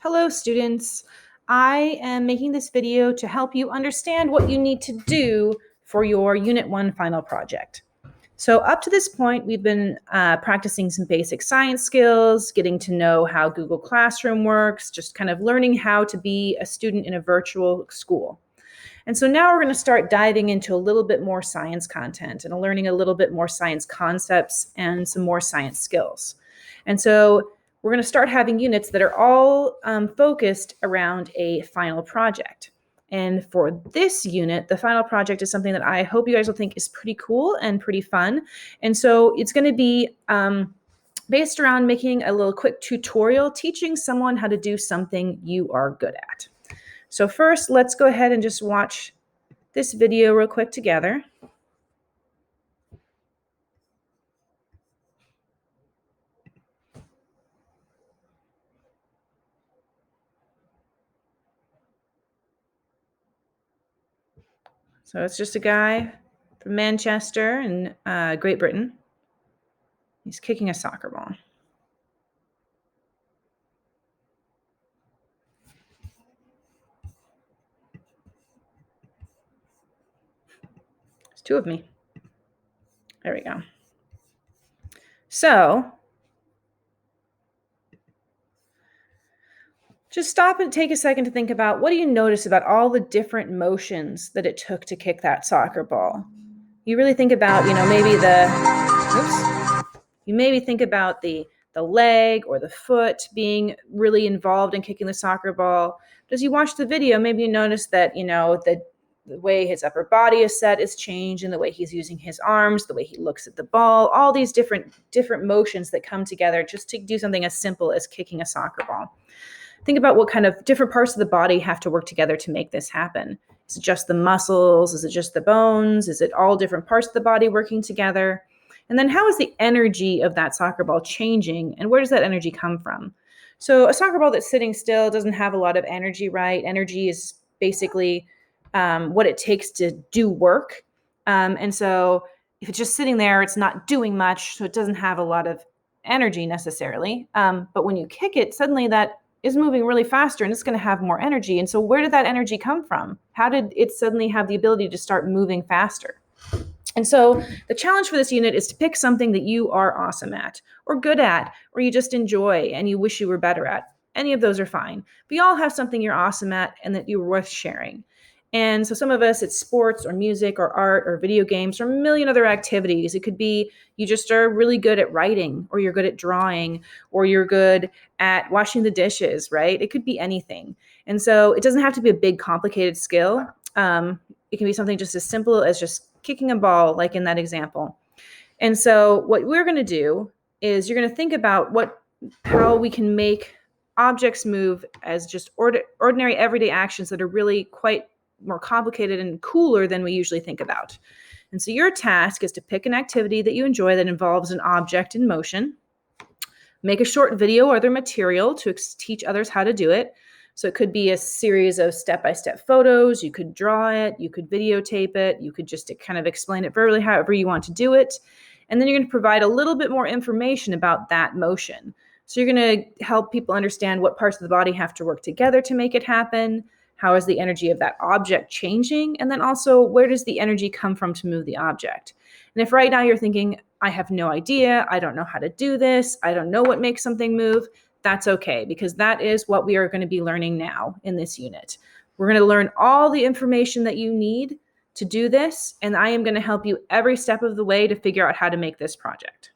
Hello, students. I am making this video to help you understand what you need to do for your Unit 1 final project. So up to this point, we've been practicing some basic science skills, getting to know how Google Classroom works, just kind of learning how to be a student in a virtual school. And so now we're going to start diving into a little bit more science content and learning a little bit more science concepts and some more science skills. And so we're going to start having units that are all focused around a final project. And for this unit, the final project is something that I hope you guys will think is pretty cool and pretty fun. And so it's going to be based around making a little quick tutorial, teaching someone how to do something you are good at. So first, let's go ahead and just watch this video real quick together. So it's just a guy from Manchester in Great Britain. He's kicking a soccer ball. There's two of me. There we go. So just stop and take a second to think about, what do you notice about all the different motions that it took to kick that soccer ball? You really think about, maybe think about the leg or the foot being really involved in kicking the soccer ball. But as you watch the video, maybe you notice that, the way his upper body is set is changed, and the way he's using his arms, the way he looks at the ball, all these different motions that come together just to do something as simple as kicking a soccer ball. Think about what kind of different parts of the body have to work together to make this happen. Is it just the muscles? Is it just the bones? Is it all different parts of the body working together? And then how is the energy of that soccer ball changing, and where does that energy come from? So a soccer ball that's sitting still doesn't have a lot of energy, right? Energy is basically what it takes to do work. And so if it's just sitting there, it's not doing much, so it doesn't have a lot of energy necessarily. But when you kick it, suddenly that is moving really faster, and it's going to have more energy. And so where did that energy come from? How did it suddenly have the ability to start moving faster? And so the challenge for this unit is to pick something that you are awesome at, or good at, or you just enjoy and you wish you were better at. Any of those are fine. But you all have something you're awesome at and that you're worth sharing. And so some of us, it's sports or music or art or video games or a million other activities. It could be you just are really good at writing, or you're good at drawing, or you're good at washing the dishes, right? It could be anything. And so it doesn't have to be a big, complicated skill. It can be something just as simple as just kicking a ball, like in that example. And so what we're going to do is you're going to think about how we can make objects move as just ordinary everyday actions that are really quite more complicated and cooler than we usually think about. And so your task is to pick an activity that you enjoy that involves an object in motion. Make a short video or other material to teach others how to do it. So it could be a series of step-by-step photos. You could draw it, you could videotape it, you could just kind of explain it verbally, however you want to do it. And then you're going to provide a little bit more information about that motion. So you're going to help people understand what parts of the body have to work together to make it happen. How is the energy of that object changing? And then also, where does the energy come from to move the object? And if right now you're thinking, I have no idea, I don't know how to do this, I don't know what makes something move, that's okay, because that is what we are going to be learning now in this unit. We're going to learn all the information that you need to do this, and I am going to help you every step of the way to figure out how to make this project.